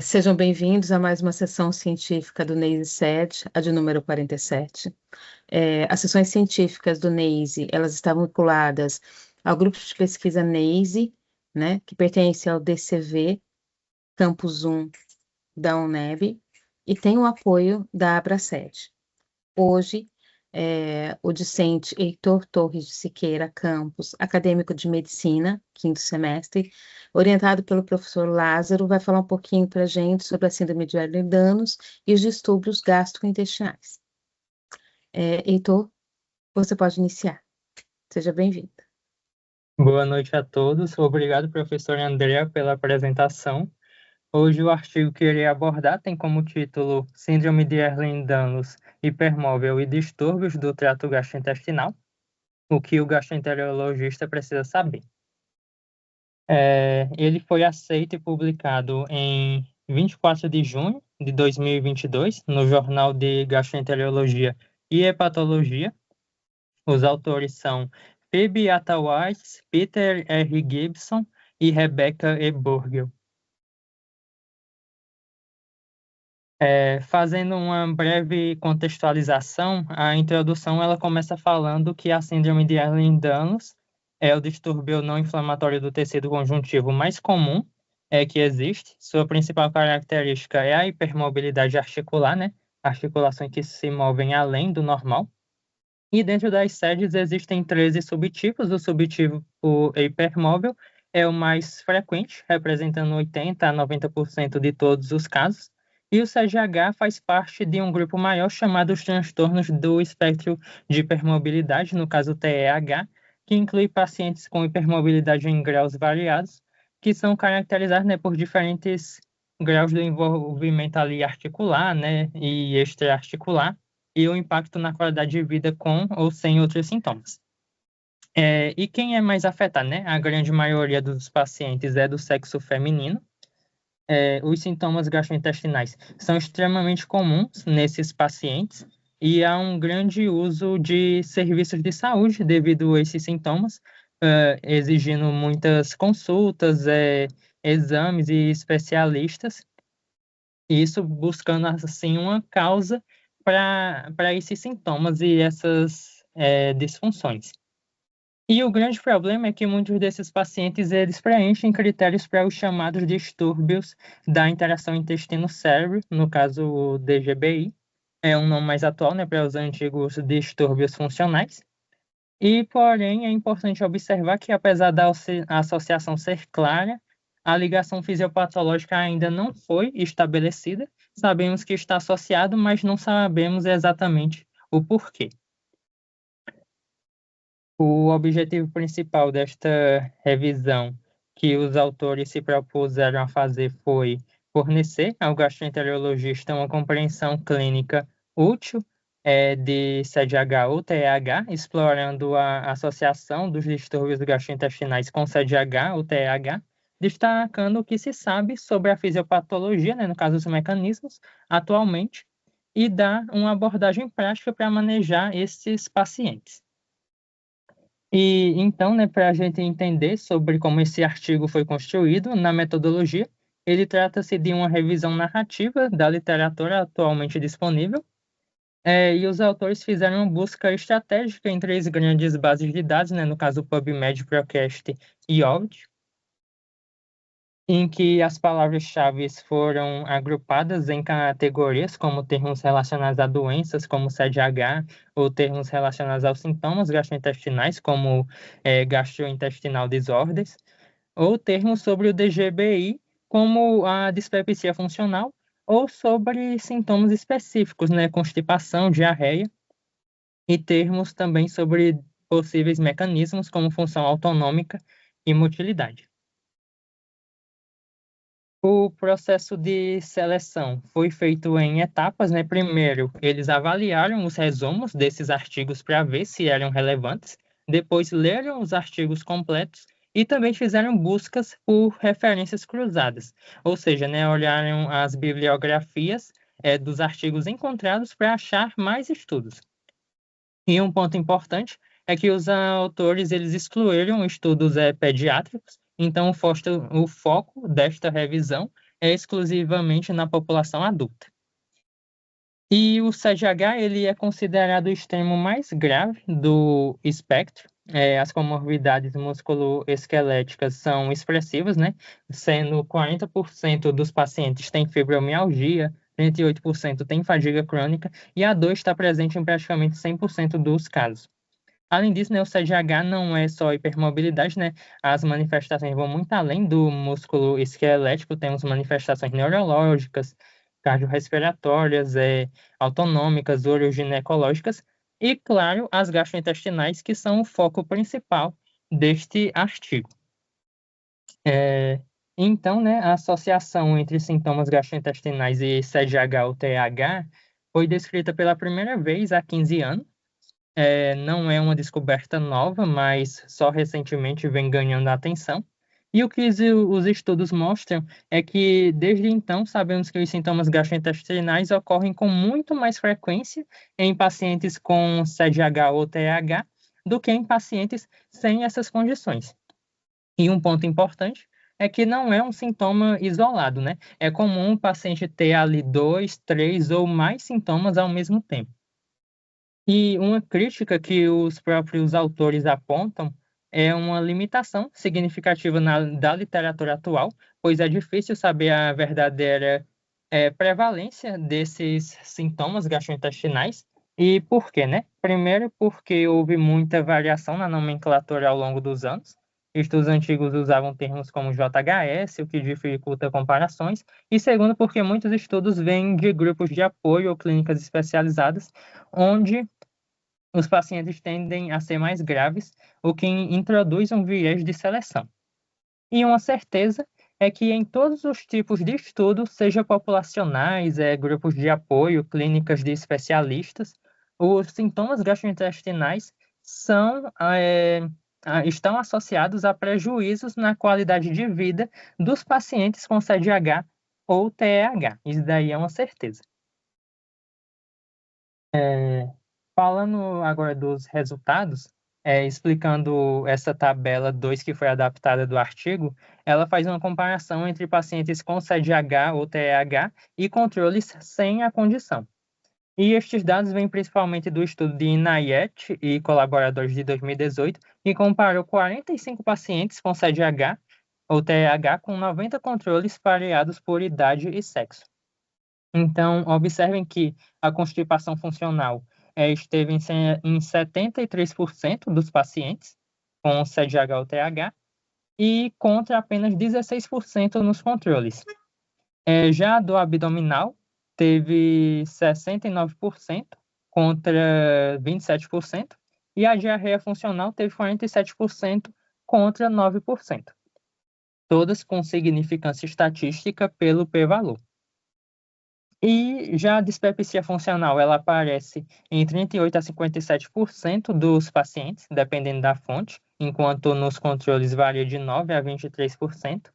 Sejam bem-vindos a mais uma sessão científica do NEISE-7, a de número 47. As sessões científicas do NEISE, elas estavam vinculadas ao grupo de pesquisa NEISE, né, que pertence ao DCV, Campus 1 da UNEB, e tem o apoio da Abracet. Hoje, o discente Heitor Torres de Siqueira Campos, acadêmico de medicina, quinto semestre, orientado pelo professor Lázaro, vai falar um pouquinho para a gente sobre a síndrome de Ehlers-Danlos e os distúrbios gastrointestinais. Heitor, você pode iniciar. Seja bem-vindo. Boa noite a todos. Obrigado, professor Andrea, pela apresentação. Hoje o artigo que irei abordar tem como título Síndrome de Ehlers-Danlos, hipermóvel e distúrbios do trato gastrointestinal, o que o gastroenterologista precisa saber. Ele foi aceito e publicado em 24 de junho de 2022 no Jornal de Gastroenterologia e Hepatologia. Os autores são Phoebe Attawhite, Peter R. Gibson e Rebecca E. Burgel. Fazendo uma breve contextualização, a introdução ela começa falando que a síndrome de Ehlers-Danlos é o distúrbio não inflamatório do tecido conjuntivo mais comum que existe. Sua principal característica é a hipermobilidade articular, né? Articulações que se movem além do normal. E dentro das sedes existem 13 subtipos. O subtipo hipermóvel é o mais frequente, representando 80 a 90% de todos os casos. E o CGH faz parte de um grupo maior chamado os transtornos do espectro de hipermobilidade, no caso TEAH, que inclui pacientes com hipermobilidade em graus variados, que são caracterizados, né, por diferentes graus do envolvimento ali articular, né, e extraarticular, e o impacto na qualidade de vida com ou sem outros sintomas. E quem é mais afetado, né? A grande maioria dos pacientes é do sexo feminino. Os sintomas gastrointestinais são extremamente comuns nesses pacientes e há um grande uso de serviços de saúde devido a esses sintomas, exigindo muitas consultas, exames e especialistas, isso buscando, assim, uma causa para esses sintomas e essas disfunções. E o grande problema é que muitos desses pacientes eles preenchem critérios para os chamados distúrbios da interação intestino-cérebro, no caso o DGBI, é um nome mais atual, né, para os antigos distúrbios funcionais. E, porém, é importante observar que, apesar da associação ser clara, a ligação fisiopatológica ainda não foi estabelecida. Sabemos que está associado, mas não sabemos exatamente o porquê. O objetivo principal desta revisão que os autores se propuseram a fazer foi fornecer ao gastroenterologista uma compreensão clínica útil de CDH ou TEAH, explorando a associação dos distúrbios gastrointestinais com CDH ou TEAH, destacando o que se sabe sobre a fisiopatologia, né, no caso os mecanismos, atualmente, e dar uma abordagem prática para manejar esses pacientes. E então, né, para a gente entender sobre como esse artigo foi construído na metodologia, ele trata-se de uma revisão narrativa da literatura atualmente disponível, e os autores fizeram uma busca estratégica em 3 grandes bases de dados, né, no caso PubMed, Procast e Ovid, em que as palavras-chave foram agrupadas em categorias, como termos relacionados a doenças, como CDH, ou termos relacionados aos sintomas gastrointestinais, como gastrointestinal disorders, ou termos sobre o DGBI, como a dispepsia funcional, ou sobre sintomas específicos, né, constipação, diarreia, e termos também sobre possíveis mecanismos, como função autonômica e motilidade. O processo de seleção foi feito em etapas, né? Primeiro, eles avaliaram os resumos desses artigos para ver se eram relevantes. Depois, leram os artigos completos e também fizeram buscas por referências cruzadas. Ou seja, né, olharam as bibliografias dos artigos encontrados para achar mais estudos. E um ponto importante é que os autores eles excluíram estudos pediátricos, então o foco desta revisão é exclusivamente na população adulta. E o CGH ele é considerado o extremo mais grave do espectro. As comorbidades musculoesqueléticas são expressivas, né? Sendo 40% dos pacientes têm fibromialgia, 38% têm fadiga crônica e a dor está presente em praticamente 100% dos casos. Além disso, né, o CGH não é só hipermobilidade, né? As manifestações vão muito além do músculo esquelético, temos manifestações neurológicas, cardiorrespiratórias, autonômicas, uroginecológicas e, claro, as gastrointestinais, que são o foco principal deste artigo. Então, né, a associação entre sintomas gastrointestinais e CGH ou TH foi descrita pela primeira vez há 15 anos. Não é uma descoberta nova, mas só recentemente vem ganhando atenção. E o que os estudos mostram é que, desde então, sabemos que os sintomas gastrointestinais ocorrem com muito mais frequência em pacientes com CGH ou TH do que em pacientes sem essas condições. E um ponto importante é que não é um sintoma isolado, né? É comum o paciente ter ali 2, 3 ou mais sintomas ao mesmo tempo. E uma crítica que os próprios autores apontam é uma limitação significativa da literatura atual, pois é difícil saber a verdadeira prevalência desses sintomas gastrointestinais. E por quê, né? Primeiro, porque houve muita variação na nomenclatura ao longo dos anos. Estudos antigos usavam termos como JHS, o que dificulta comparações. E segundo, porque muitos estudos vêm de grupos de apoio ou clínicas especializadas, onde os pacientes tendem a ser mais graves, o que introduz um viés de seleção. E uma certeza é que em todos os tipos de estudo, seja populacionais, grupos de apoio, clínicas de especialistas, os sintomas gastrointestinais estão associados a prejuízos na qualidade de vida dos pacientes com CDH ou TEH. Isso daí é uma certeza. Falando agora dos resultados, explicando essa tabela 2 que foi adaptada do artigo, ela faz uma comparação entre pacientes com CDH ou TEH e controles sem a condição. E estes dados vêm principalmente do estudo de Inayet e colaboradores de 2018, que comparou 45 pacientes com CDH ou TEH com 90 controles pareados por idade e sexo. Então, observem que a constipação funcional esteve em 73% dos pacientes com CDH ou TH e contra apenas 16% nos controles. Já a dor abdominal teve 69% contra 27% e a diarreia funcional teve 47% contra 9%. Todas com significância estatística pelo p-valor. E já a dispepsia funcional, ela aparece em 38% a 57% dos pacientes, dependendo da fonte, enquanto nos controles varia de 9% a 23%.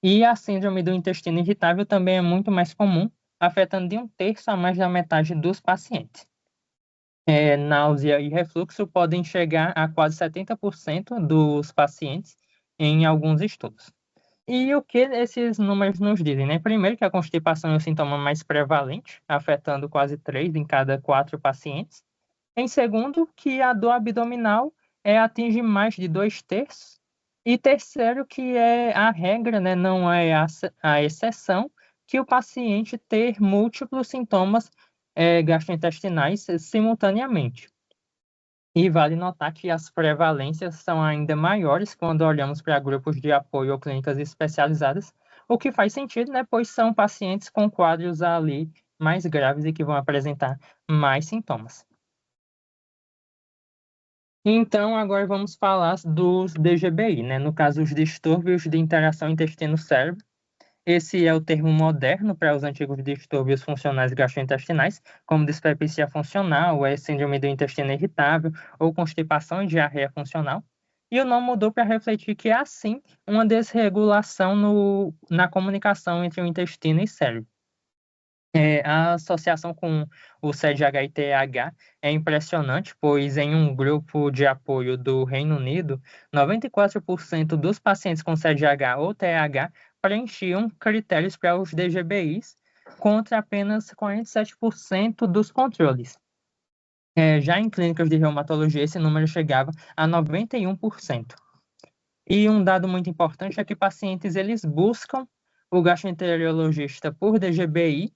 E a síndrome do intestino irritável também é muito mais comum, afetando de 1/3 a mais da metade dos pacientes. Náusea e refluxo podem chegar a quase 70% dos pacientes em alguns estudos. E o que esses números nos dizem, né? Primeiro, que a constipação é o sintoma mais prevalente, afetando quase 3 em cada 4 pacientes. Em segundo, que a dor abdominal atinge mais de 2/3. E terceiro, que é a regra, né? Não é a exceção, que o paciente ter múltiplos sintomas gastrointestinais simultaneamente. E vale notar que as prevalências são ainda maiores quando olhamos para grupos de apoio ou clínicas especializadas, o que faz sentido, né? Pois são pacientes com quadros ali mais graves e que vão apresentar mais sintomas. Então, agora vamos falar dos DGBI, né? No caso, os distúrbios de interação intestino-cérebro. Esse é o termo moderno para os antigos distúrbios funcionais gastrointestinais, como dispepsia funcional, síndrome do intestino irritável ou constipação e diarreia funcional. E o nome mudou para refletir que há, sim, uma desregulação na comunicação entre o intestino e cérebro. A associação com o CDH e TH é impressionante, pois em um grupo de apoio do Reino Unido, 94% dos pacientes com CDH ou TH preenchiam critérios para os DGBIs, contra apenas 47% dos controles. Já em clínicas de reumatologia, esse número chegava a 91%. E um dado muito importante é que pacientes eles buscam o gastroenterologista por DGBI.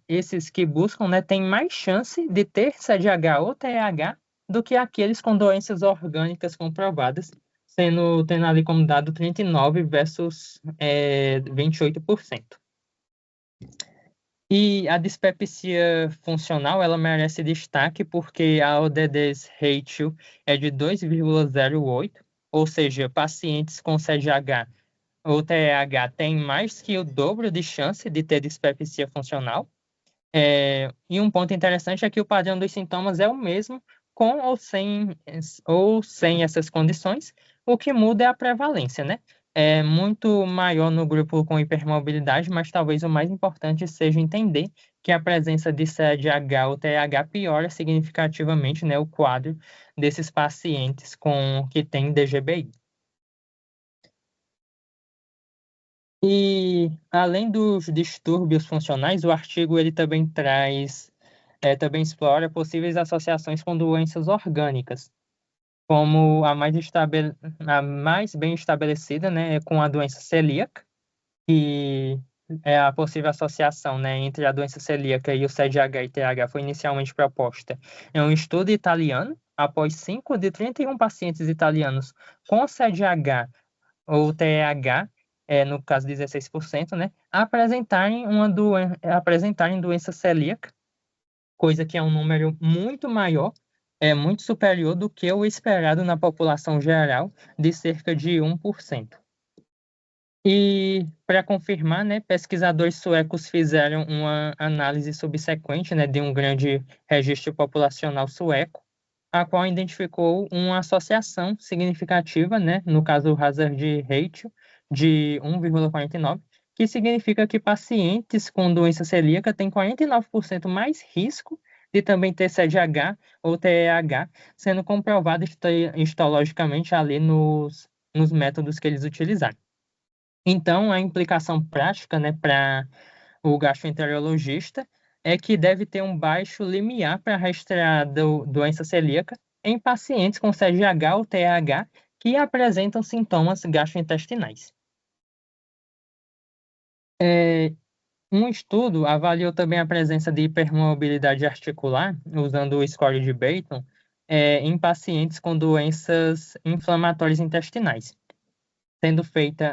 Esses que buscam, né, têm mais chance de ter CDH ou TEAH do que aqueles com doenças orgânicas comprovadas, tendo ali como dado 39 versus 28%. E a dispepsia funcional, ela merece destaque porque a ODD's ratio é de 2,08, ou seja, pacientes com CDH ou TEAH têm mais que o dobro de chance de ter dispepsia funcional. E um ponto interessante é que o padrão dos sintomas é o mesmo com ou sem essas condições, o que muda é a prevalência, né? É muito maior no grupo com hipermobilidade, mas talvez o mais importante seja entender que a presença de CDH ou TH piora significativamente, né, o quadro desses pacientes que têm DGBI. E além dos distúrbios funcionais, o artigo ele também também explora possíveis associações com doenças orgânicas, como a mais bem estabelecida, né, é com a doença celíaca, que é a possível associação, né, entre a doença celíaca e o CDH e TH foi inicialmente proposta em um estudo italiano, após 5 de 31 pacientes italianos com CDH ou TH, no caso 16%, né, apresentarem doença celíaca, coisa que é um número muito maior, muito superior do que o esperado na população geral, de cerca de 1%. E, para confirmar, né, pesquisadores suecos fizeram uma análise subsequente, né, de um grande registro populacional sueco, a qual identificou uma associação significativa, né, no caso o hazard ratio, de 1,49, que significa que pacientes com doença celíaca têm 49% mais risco de também ter CDH ou TEAH, sendo comprovado histologicamente ali nos métodos que eles utilizaram. Então, a implicação prática, né, para o gastroenterologista é que deve ter um baixo limiar para rastrear doença celíaca em pacientes com CDH ou TH que apresentam sintomas gastrointestinais. Um estudo avaliou também a presença de hipermobilidade articular, usando o score de Baton, em pacientes com doenças inflamatórias intestinais, sendo feita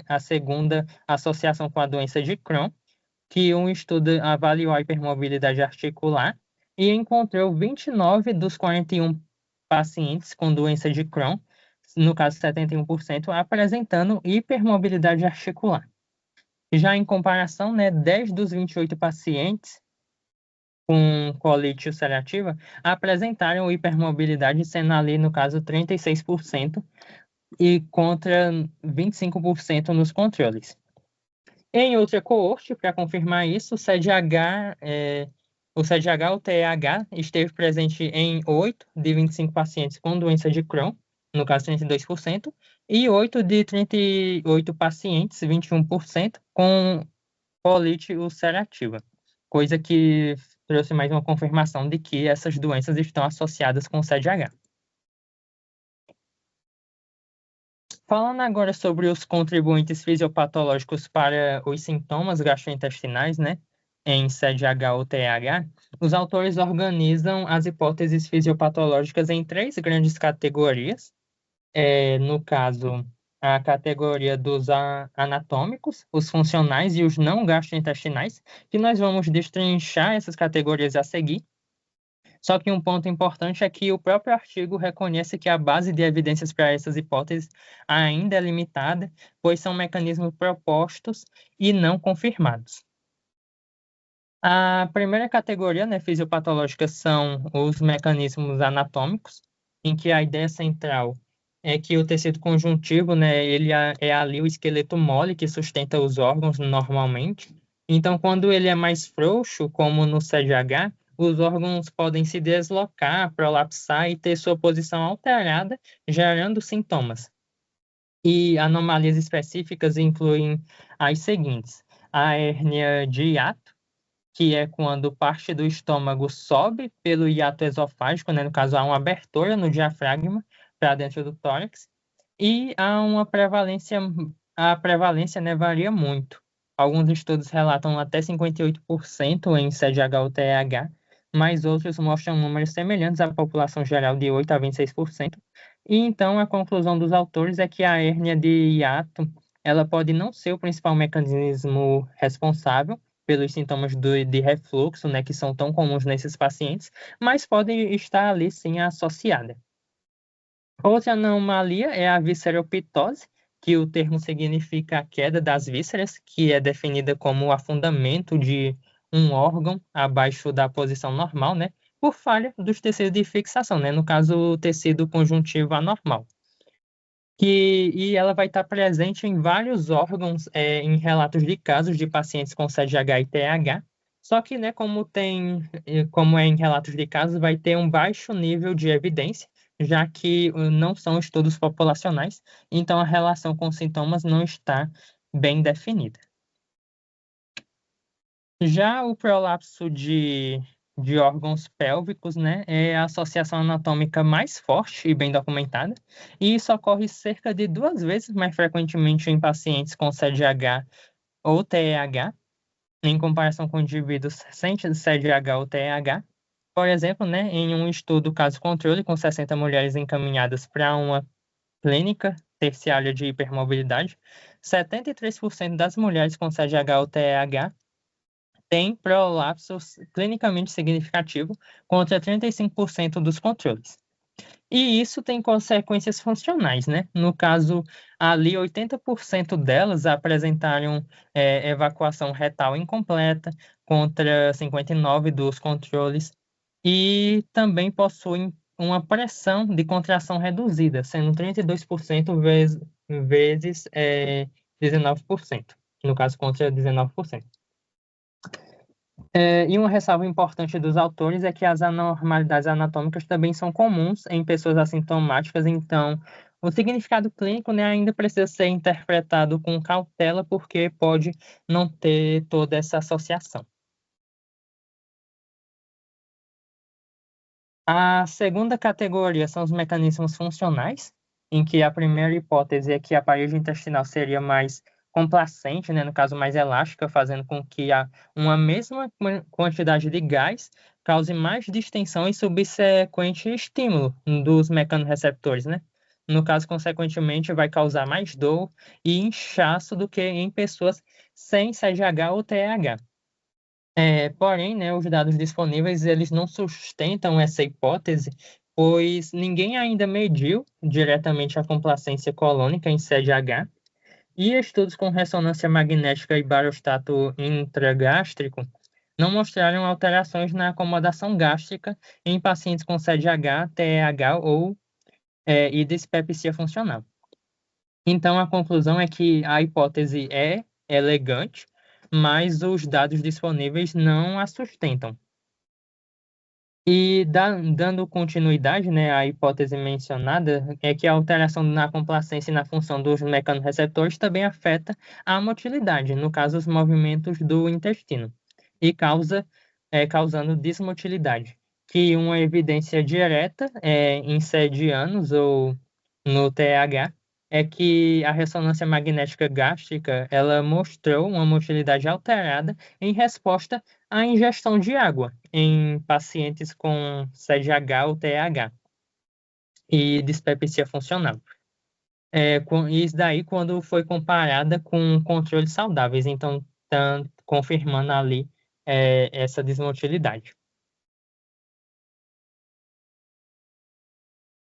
a segunda associação com a doença de Crohn, que um estudo avaliou a hipermobilidade articular e encontrou 29 dos 41 pacientes com doença de Crohn, no caso 71%, apresentando hipermobilidade articular. Já em comparação, né, 10 dos 28 pacientes com colite ulcerativa apresentaram hipermobilidade, sendo ali, no caso, 36%, e contra 25% nos controles. Em outra coorte, para confirmar isso, o CDH ou TEAH esteve presente em 8 de 25 pacientes com doença de Crohn, no caso 32%, e 8 de 38 pacientes, 21%, com colite ulcerativa, coisa que trouxe mais uma confirmação de que essas doenças estão associadas com o CDH. Falando agora sobre os contribuintes fisiopatológicos para os sintomas gastrointestinais, né, em CDH ou TH, os autores organizam as hipóteses fisiopatológicas em 3 grandes categorias. No caso, a categoria dos anatômicos, os funcionais e os não gastrointestinais, que nós vamos destrinchar essas categorias a seguir. Só que um ponto importante é que o próprio artigo reconhece que a base de evidências para essas hipóteses ainda é limitada, pois são mecanismos propostos e não confirmados. A primeira categoria, né, fisiopatológica, são os mecanismos anatômicos, em que a ideia central é que o tecido conjuntivo, né, ele é ali o esqueleto mole que sustenta os órgãos normalmente. Então, quando ele é mais frouxo, como no CDH, os órgãos podem se deslocar, prolapsar e ter sua posição alterada, gerando sintomas. E anomalias específicas incluem as seguintes: a hérnia de hiato, que é quando parte do estômago sobe pelo hiato esofágico, né? No caso, há uma abertura no diafragma para dentro do tórax, e há uma prevalência, a prevalência, né, varia muito. Alguns estudos relatam até 58% em CDH ou TEH, mas outros mostram números semelhantes à população geral de 8 a 26%. E então a conclusão dos autores é que a hérnia de hiato, ela pode não ser o principal mecanismo responsável pelos sintomas de refluxo, né, que são tão comuns nesses pacientes, mas pode estar ali sim associada. Outra anomalia é a visceroptose, que o termo significa a queda das vísceras, que é definida como o afundamento de um órgão abaixo da posição normal, né, por falha dos tecidos de fixação, né, no caso, o tecido conjuntivo anormal. E ela vai estar presente em vários órgãos, em relatos de casos de pacientes com CDH e TH, só que, né, como é em relatos de casos, vai ter um baixo nível de evidência, já que não são estudos populacionais, então a relação com sintomas não está bem definida. Já o prolapso de órgãos pélvicos, né, é a associação anatômica mais forte e bem documentada, e isso ocorre cerca de 2 vezes mais frequentemente em pacientes com CDH ou TEH, em comparação com indivíduos sem CDH ou TEH. Por exemplo, né, em um estudo caso-controle com 60 mulheres encaminhadas para uma clínica terciária de hipermobilidade, 73% das mulheres com CDH ou TEH tem prolapso clinicamente significativo contra 35% dos controles. E isso tem consequências funcionais, né? No caso, ali 80% delas apresentaram evacuação retal incompleta contra 59% dos controles e também possuem uma pressão de contração reduzida, sendo 32% vezes 19%, no caso contra 19%. E uma ressalva importante dos autores é que as anormalidades anatômicas também são comuns em pessoas assintomáticas, então o significado clínico, né, ainda precisa ser interpretado com cautela, porque pode não ter toda essa associação. A segunda categoria são os mecanismos funcionais, em que a primeira hipótese é que a parede intestinal seria mais complacente, né, no caso mais elástica, fazendo com que uma mesma quantidade de gás cause mais distensão e subsequente estímulo dos mecanorreceptores, né? No caso, consequentemente, vai causar mais dor e inchaço do que em pessoas sem CGH ou TH. Porém, né, os dados disponíveis eles não sustentam essa hipótese, pois ninguém ainda mediu diretamente a complacência colônica em CDH, e estudos com ressonância magnética e barostato intragástrico não mostraram alterações na acomodação gástrica em pacientes com CDH, TEH ou e dispepsia funcional. Então, a conclusão é que a hipótese é elegante, mas os dados disponíveis não a sustentam. E dando continuidade, né, à hipótese mencionada, é que a alteração na complacência e na função dos mecanorreceptores também afeta a motilidade, no caso, os movimentos do intestino, e causando dismotilidade, que uma evidência direta em sedianos ou no TH é que a ressonância magnética gástrica ela mostrou uma motilidade alterada em resposta à ingestão de água em pacientes com CDH ou TH e dispepsia funcional. Isso daí quando foi comparada com controles saudáveis, então confirmando ali essa desmotilidade.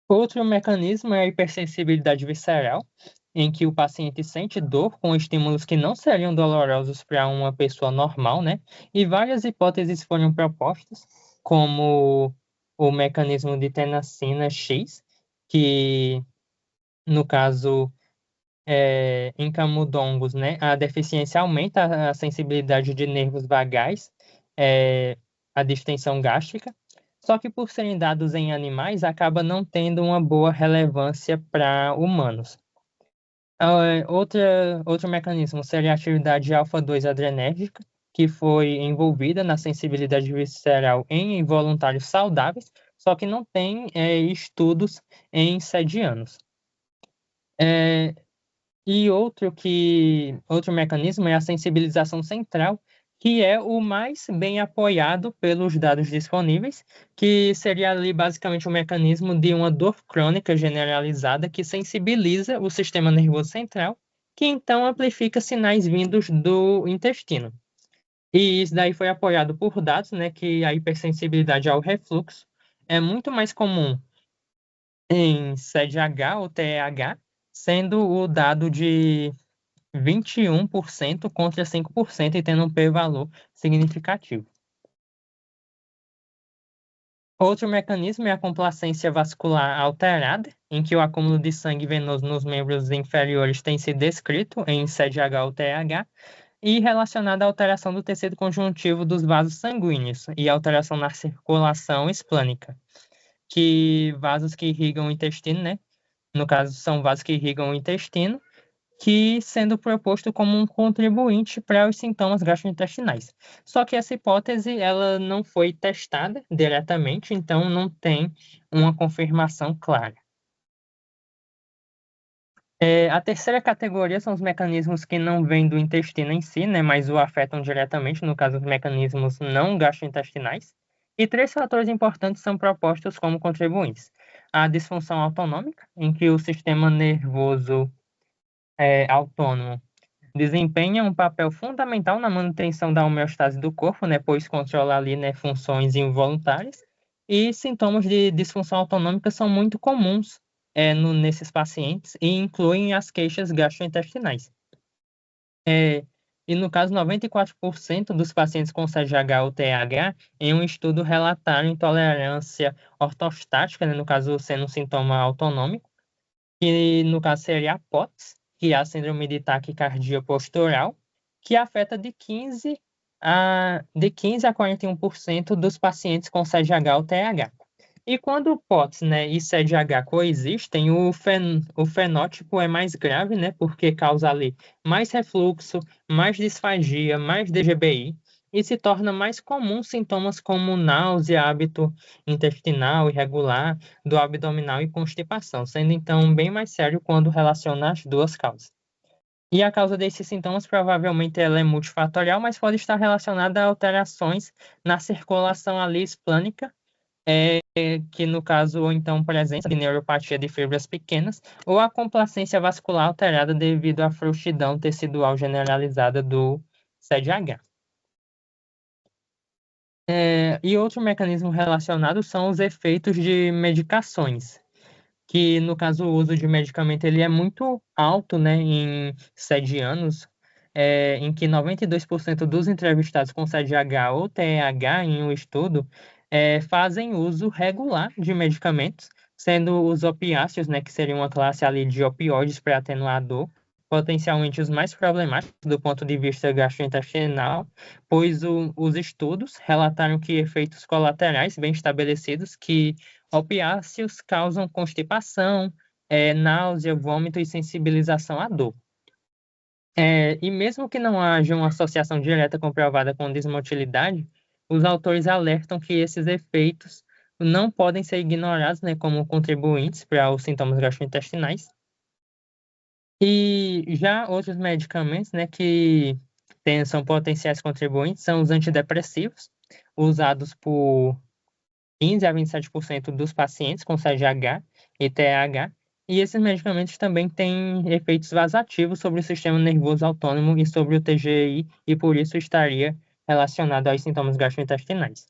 Outro mecanismo é a hipersensibilidade visceral, em que o paciente sente dor com estímulos que não seriam dolorosos para uma pessoa normal, né? E várias hipóteses foram propostas, como o mecanismo de tenascina X, que, no caso, em camundongos, né? A deficiência aumenta a sensibilidade de nervos vagais, a distensão gástrica, só que por serem dados em animais, acaba não tendo uma boa relevância para humanos. Outro mecanismo seria a atividade alfa-2 adrenérgica, que foi envolvida na sensibilidade visceral em involuntários saudáveis, só que não tem estudos em sedianos. E outro mecanismo é a sensibilização central, que é o mais bem apoiado pelos dados disponíveis, que seria ali basicamente o mecanismo de uma dor crônica generalizada que sensibiliza o sistema nervoso central, que então amplifica sinais vindos do intestino. E isso daí foi apoiado por dados, né, que a hipersensibilidade ao refluxo é muito mais comum em CDH ou TEH, sendo o dado de 21% contra 5% e tendo um p-valor significativo. Outro mecanismo é a complacência vascular alterada, em que o acúmulo de sangue venoso nos membros inferiores tem sido descrito em CDH ou TH, e relacionada à alteração do tecido conjuntivo dos vasos sanguíneos e alteração na circulação esplânica, que vasos que irrigam o intestino, né? No caso, são vasos que irrigam o intestino, que sendo proposto como um contribuinte para os sintomas gastrointestinais. Só que essa hipótese ela não foi testada diretamente, então não tem uma confirmação clara. A terceira categoria são os mecanismos que não vêm do intestino em si, né, mas o afetam diretamente, no caso, os mecanismos não gastrointestinais. E 3 fatores importantes são propostos como contribuintes. A disfunção autonômica, em que o sistema nervoso autônomo desempenha um papel fundamental na manutenção da homeostase do corpo, né, pois controla ali, né, funções involuntárias. E sintomas de disfunção autonômica são muito comuns nesses pacientes e incluem as queixas gastrointestinais. E no caso, 94% dos pacientes com CGH ou TH, em um estudo relataram intolerância ortostática, né, no caso sendo um sintoma autonômico, que no caso seria a POTS, que é a síndrome de taquicardia postural, que afeta de 15 a 41% dos pacientes com CGH ou TH. E quando o POTS, né, e CDH coexistem, o fenótipo é mais grave, né, porque causa ali mais refluxo, mais disfagia, mais DGBI, e se torna mais comum sintomas como náusea, hábito intestinal irregular, do abdominal e constipação, sendo então bem mais sério quando relaciona as duas causas. E a causa desses sintomas provavelmente ela é multifatorial, mas pode estar relacionada a alterações na circulação ali esplânica, que no caso, ou então presença de neuropatia de fibras pequenas, ou a complacência vascular alterada devido à frouxidão tecidual generalizada do CDH. E outro mecanismo relacionado são os efeitos de medicações, que no caso o uso de medicamento ele é muito alto, né, em sedianos, em que 92% dos entrevistados com CDH ou TEH em um estudo fazem uso regular de medicamentos, sendo os opiáceos, né, que seriam uma classe ali de opioides para atenuar a dor, potencialmente os mais problemáticos do ponto de vista gastrointestinal, pois os estudos relataram que efeitos colaterais bem estabelecidos que opiáceos causam constipação, náusea, vômito e sensibilização à dor. E mesmo que não haja uma associação direta comprovada com desmotilidade, os autores alertam que esses efeitos não podem ser ignorados, né, como contribuintes para os sintomas gastrointestinais. E já outros medicamentos, né, que são potenciais contribuintes são os antidepressivos, usados por 15 a 27% dos pacientes com CGH e TH, e esses medicamentos também têm efeitos vasativos sobre o sistema nervoso autônomo e sobre o TGI, e por isso estaria relacionado aos sintomas gastrointestinais.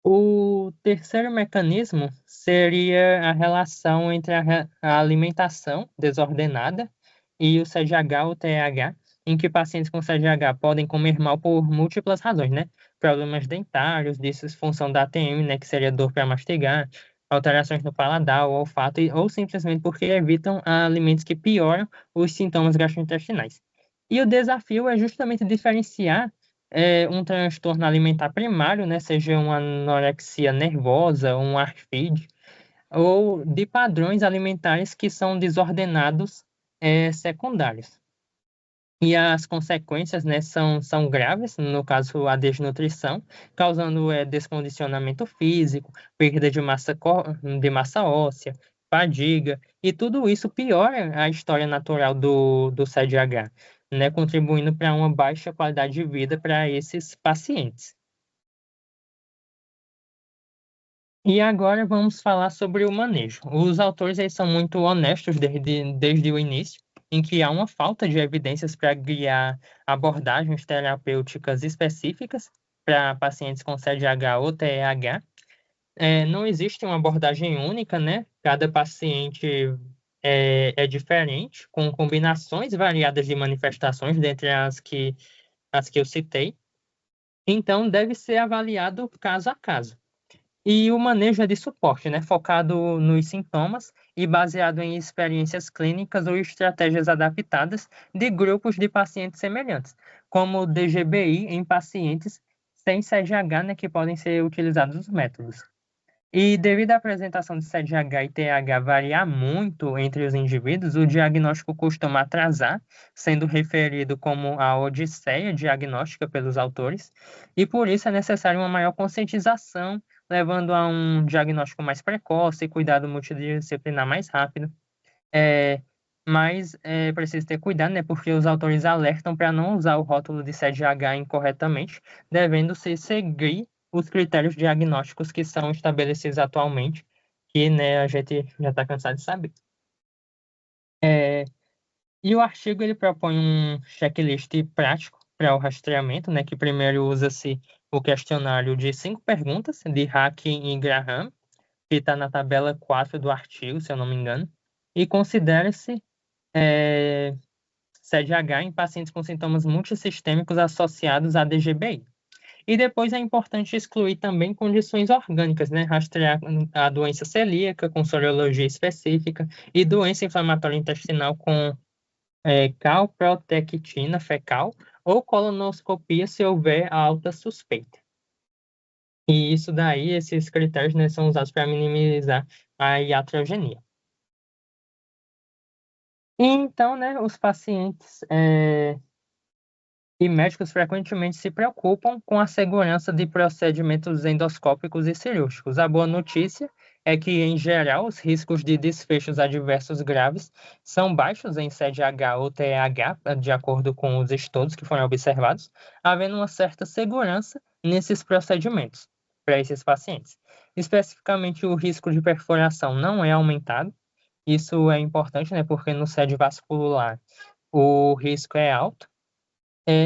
O terceiro mecanismo seria a relação entre a alimentação desordenada e o CGH ou TH, em que pacientes com CGH podem comer mal por múltiplas razões, né? Problemas dentários, disfunção da ATM, né, que seria dor para mastigar, alterações no paladar, o olfato, ou simplesmente porque evitam alimentos que pioram os sintomas gastrointestinais. E o desafio é justamente diferenciar um transtorno alimentar primário, né, seja uma anorexia nervosa, um ARFID, ou de padrões alimentares que são desordenados secundários. E as consequências, né, são graves, no caso a desnutrição, causando descondicionamento físico, perda de massa óssea, fadiga, e tudo isso piora a história natural do CDH, né, contribuindo para uma baixa qualidade de vida para esses pacientes. E agora vamos falar sobre o manejo. Os autores eles são muito honestos desde o início, em que há uma falta de evidências para guiar abordagens terapêuticas específicas para pacientes com CDH ou TEAH. Não existe uma abordagem única, né? Cada paciente é diferente, com combinações variadas de manifestações, dentre as que eu citei. Então, deve ser avaliado caso a caso. E o manejo é de suporte, né, focado nos sintomas e baseado em experiências clínicas ou estratégias adaptadas de grupos de pacientes semelhantes, como o DGBI em pacientes sem CGH, né, que podem ser utilizados os métodos. E devido à apresentação de CDH e TH variar muito entre os indivíduos, o diagnóstico costuma atrasar, sendo referido como a odisseia diagnóstica pelos autores, e por isso é necessário uma maior conscientização, levando a um diagnóstico mais precoce e cuidado multidisciplinar mais rápido. Mas é preciso ter cuidado, né, porque os autores alertam para não usar o rótulo de CDH incorretamente, devendo-se seguir os critérios diagnósticos que são estabelecidos atualmente, que, né, a gente já está cansado de saber. E o artigo ele propõe um checklist prático para o rastreamento, né, que primeiro usa-se o questionário de 5 perguntas de Hacking e Graham, que está na tabela 4 do artigo, se eu não me engano, e considera-se CDH em pacientes com sintomas multissistêmicos associados a DGBI. E depois é importante excluir também condições orgânicas, né? Rastrear a doença celíaca com sorologia específica e doença inflamatória intestinal com calprotectina fecal ou colonoscopia se houver alta suspeita. E isso daí, esses critérios, né, são usados para minimizar a iatrogenia. Então, né, os pacientes e médicos frequentemente se preocupam com a segurança de procedimentos endoscópicos e cirúrgicos. A boa notícia é que, em geral, os riscos de desfechos adversos graves são baixos em CDH ou TEAH, de acordo com os estudos que foram observados, havendo uma certa segurança nesses procedimentos para esses pacientes. Especificamente, o risco de perfuração não é aumentado. Isso é importante, né, porque no SED vascular o risco é alto.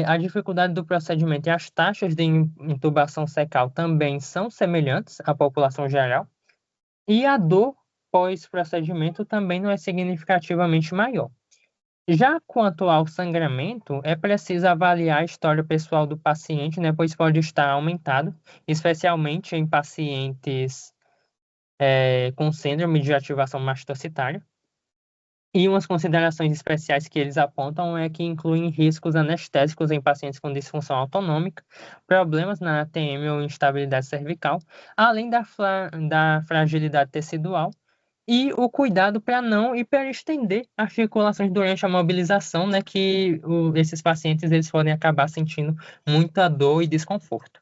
A dificuldade do procedimento e as taxas de intubação secal também são semelhantes à população geral, e a dor pós-procedimento também não é significativamente maior. Já quanto ao sangramento, é preciso avaliar a história pessoal do paciente, né, pois pode estar aumentado, especialmente em pacientes com síndrome de ativação mastocitária. E umas considerações especiais que eles apontam é que incluem riscos anestésicos em pacientes com disfunção autonômica, problemas na ATM ou instabilidade cervical, além da fragilidade tecidual e o cuidado para não hiperestender articulações durante a mobilização, né, que esses pacientes eles podem acabar sentindo muita dor e desconforto.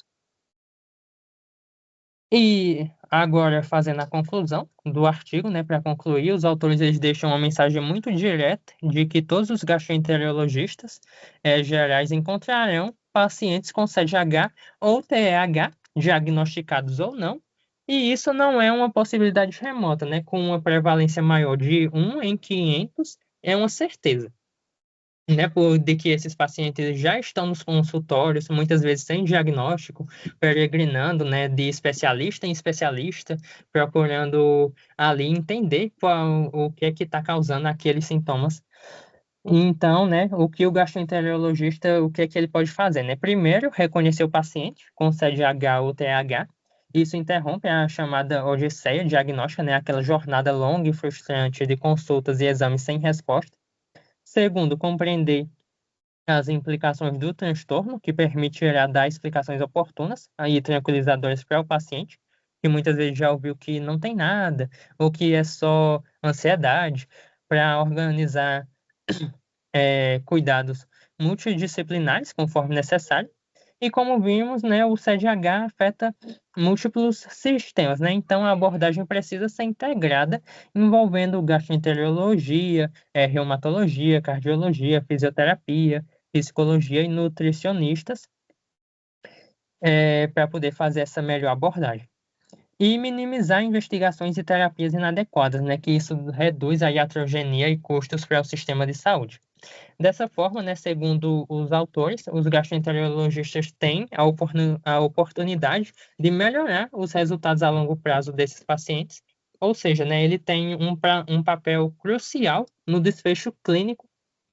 E agora, fazendo a conclusão do artigo, né, para concluir, os autores eles deixam uma mensagem muito direta de que todos os gastroenterologistas gerais encontrarão pacientes com CDH ou TEAH, diagnosticados ou não, e isso não é uma possibilidade remota, né, com uma prevalência maior de 1 em 500, é uma certeza. Né, de que esses pacientes já estão nos consultórios, muitas vezes sem diagnóstico, peregrinando, né, de especialista em especialista, procurando ali entender o que é que está causando aqueles sintomas. Então, né, o que o gastroenterologista, o que é que ele pode fazer, né? Primeiro, reconhecer o paciente com CDH ou TH. Isso interrompe a chamada odisseia diagnóstica, né, aquela jornada longa e frustrante de consultas e exames sem resposta. Segundo, compreender as implicações do transtorno, que permitirá dar explicações oportunas e tranquilizadoras para o paciente, que muitas vezes já ouviu que não tem nada, ou que é só ansiedade, para organizar cuidados multidisciplinares, conforme necessário. E como vimos, né, o CDH afeta múltiplos sistemas, né? Então a abordagem precisa ser integrada, envolvendo gastroenterologia, reumatologia, cardiologia, fisioterapia, psicologia e nutricionistas, para poder fazer essa melhor abordagem. E minimizar investigações e terapias inadequadas, né? Que isso reduz a iatrogenia e custos para o sistema de saúde. Dessa forma, né, segundo os autores, os gastroenterologistas têm a oportunidade de melhorar os resultados a longo prazo desses pacientes, ou seja, né, ele tem um papel crucial no desfecho clínico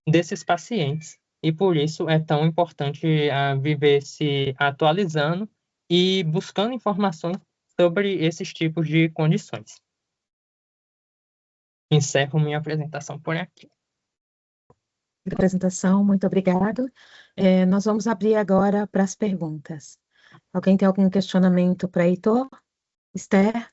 desses pacientes, e por isso é tão importante viver se atualizando e buscando informações sobre esses tipos de condições. Encerro minha apresentação por aqui. Apresentação, muito obrigado. Nós vamos abrir agora para as perguntas. Alguém tem algum questionamento para Heitor? Esther?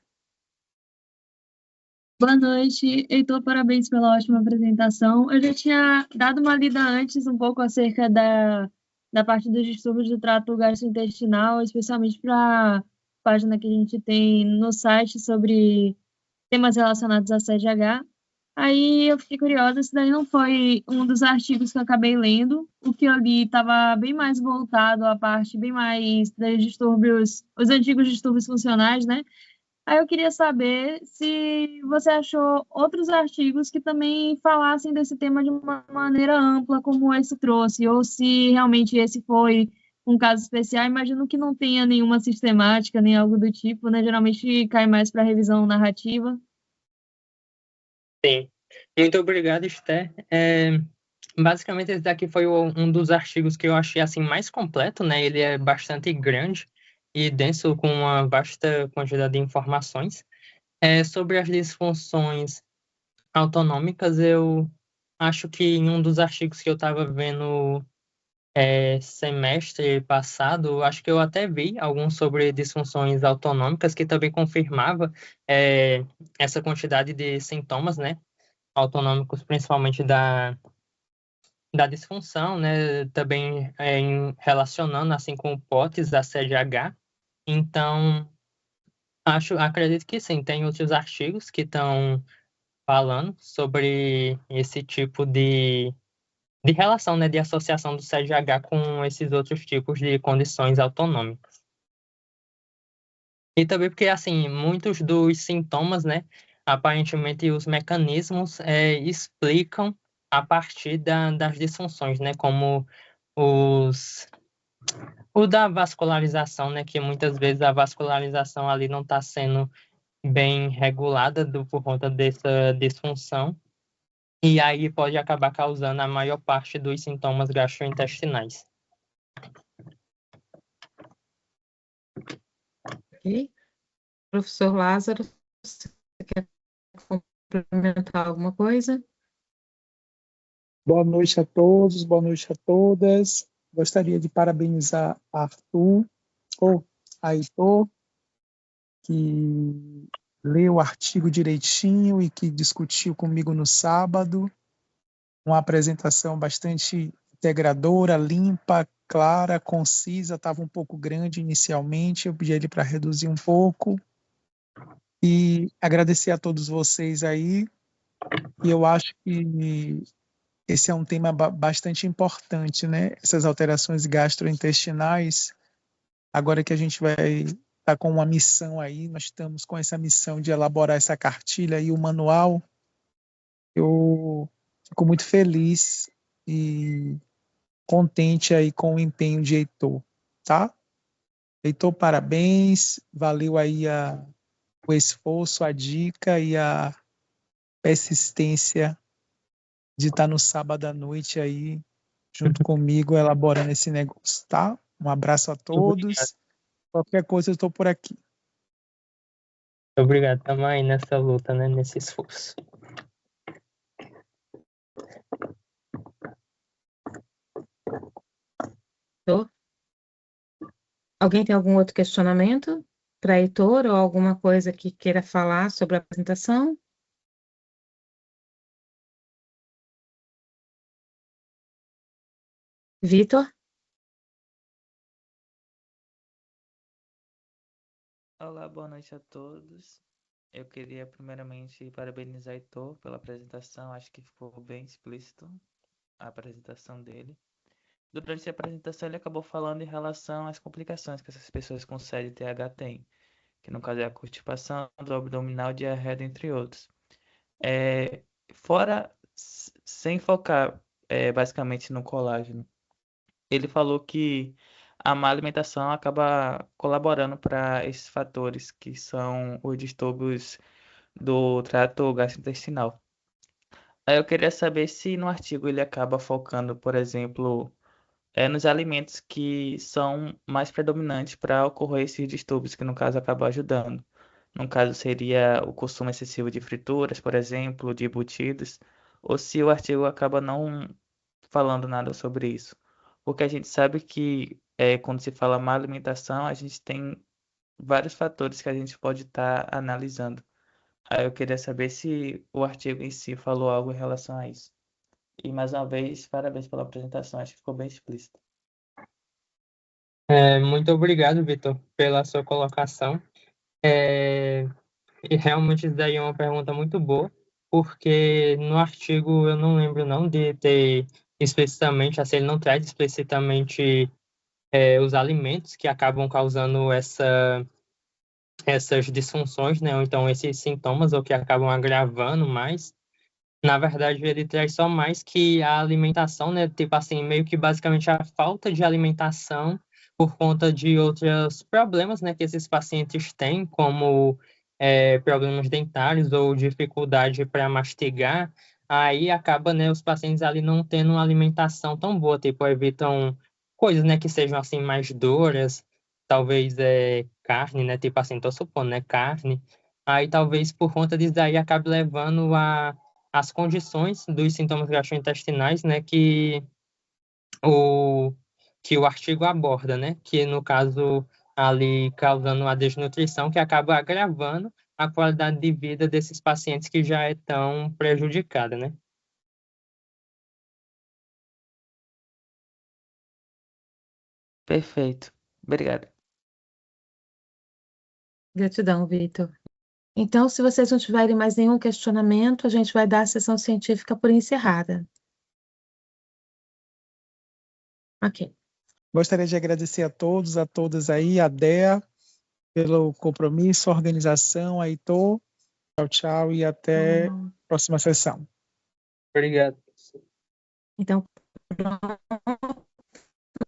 Boa noite, Heitor, parabéns pela ótima apresentação. Eu já tinha dado uma lida antes um pouco acerca da parte dos distúrbios do trato gastrointestinal, especialmente para a página que a gente tem no site sobre temas relacionados a CDH. Aí eu fiquei curiosa, se daí não foi um dos artigos que eu acabei lendo. O que eu li estava bem mais voltado à parte bem mais dos distúrbios, os antigos distúrbios funcionais, né? Aí eu queria saber se você achou outros artigos que também falassem desse tema de uma maneira ampla, como esse trouxe, ou se realmente esse foi um caso especial. Imagino que não tenha nenhuma sistemática, nem algo do tipo, né? Geralmente cai mais para revisão narrativa. Sim, muito obrigado, Esther. Basicamente, esse daqui foi um dos artigos que eu achei assim mais completo, né? Ele é bastante grande e denso, com uma vasta quantidade de informações. Sobre as disfunções autonômicas, eu acho que em um dos artigos que eu estava vendo semestre passado, acho que eu até vi alguns sobre disfunções autonômicas, que também confirmava essa quantidade de sintomas, né? Autonômicos, principalmente da disfunção, né? Também relacionando assim com o POTS, a CDH. Então, acredito que sim, tem outros artigos que estão falando sobre esse tipo de relação, né, de associação do CDH com esses outros tipos de condições autonômicas. E também porque, assim, muitos dos sintomas, né, aparentemente os mecanismos explicam a partir das disfunções, né, como o da vascularização, né, que muitas vezes a vascularização ali não está sendo bem regulada por conta dessa disfunção, e aí pode acabar causando a maior parte dos sintomas gastrointestinais. Ok. Professor Lázaro, você quer complementar alguma coisa? Boa noite a todos, boa noite a todas. Gostaria de parabenizar Arthur, ou Heitor, que leu o artigo direitinho e que discutiu comigo no sábado. Uma apresentação bastante integradora, limpa, clara, concisa. Estava um pouco grande inicialmente, eu pedi ele para reduzir um pouco. E agradecer a todos vocês aí. E eu acho que esse é um tema bastante importante, né? Essas alterações gastrointestinais. Agora que a gente vai estar com uma missão aí, nós estamos com essa missão de elaborar essa cartilha e o manual. Eu fico muito feliz e contente aí com o empenho de Heitor, tá? Heitor, parabéns, valeu aí o esforço, a dica e a persistência de estar no sábado à noite aí junto comigo elaborando esse negócio, tá? Um abraço a todos. Qualquer coisa eu estou por aqui. Obrigado, estamos aí nessa luta, né, nesse esforço. Alguém tem algum outro questionamento para Heitor ou alguma coisa que queira falar sobre a apresentação? Vitor? Olá, boa noite a todos. Eu queria primeiramente parabenizar Heitor pela apresentação, acho que ficou bem explícito a apresentação dele. Durante a apresentação ele acabou falando em relação às complicações que essas pessoas com CDTH têm, que no caso é a constipação, do abdominal, diarreia, entre outros. Fora, sem focar basicamente no colágeno, ele falou que a má alimentação acaba colaborando para esses fatores que são os distúrbios do trato gastrointestinal. Aí eu queria saber se no artigo ele acaba focando, por exemplo, nos alimentos que são mais predominantes para ocorrer esses distúrbios, que no caso acaba ajudando. No caso seria o consumo excessivo de frituras, por exemplo, de embutidos, ou se o artigo acaba não falando nada sobre isso. Porque a gente sabe que quando se fala má alimentação, a gente tem vários fatores que a gente pode estar analisando. Aí eu queria saber se o artigo em si falou algo em relação a isso. E mais uma vez, parabéns pela apresentação, acho que ficou bem explícito. Muito obrigado, Vitor, pela sua colocação. E realmente isso daí é uma pergunta muito boa, porque no artigo eu não lembro não de ter explicitamente, assim, ele não traz explicitamente os alimentos que acabam causando essas disfunções, né? Ou então esses sintomas, ou que acabam agravando mais. Na verdade, ele traz só mais que a alimentação, né? Tipo assim, meio que basicamente a falta de alimentação por conta de outros problemas, né? Que esses pacientes têm, como problemas dentários ou dificuldade para mastigar. Aí acaba, né? Os pacientes ali não tendo uma alimentação tão boa, tipo, evitam coisas, né? Que sejam, assim, mais duras, talvez carne, né? Tipo assim, tô supondo, né? Carne. Aí talvez por conta disso daí acabe levando as condições dos sintomas gastrointestinais, né, o, que o artigo aborda, né, que no caso ali causando uma desnutrição que acaba agravando a qualidade de vida desses pacientes que já é tão prejudicada, né? Perfeito. Obrigado. Gratidão, Vitor. Então, se vocês não tiverem mais nenhum questionamento, a gente vai dar a sessão científica por encerrada. Ok. Gostaria de agradecer a todos, a todas aí, a Dea, pelo compromisso, organização, a Heitor. Tchau, tchau e até a próxima sessão. Obrigado. Então,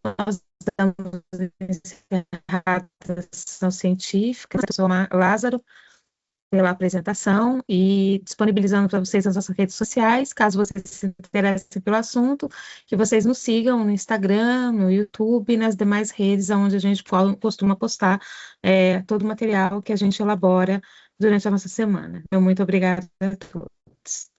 nós damos encerrada a sessão científica, professor Lázaro, pela apresentação e disponibilizando para vocês as nossas redes sociais, caso vocês se interessem pelo assunto, que vocês nos sigam no Instagram, no YouTube e nas demais redes onde a gente costuma postar todo o material que a gente elabora durante a nossa semana. Então, muito obrigada a todos.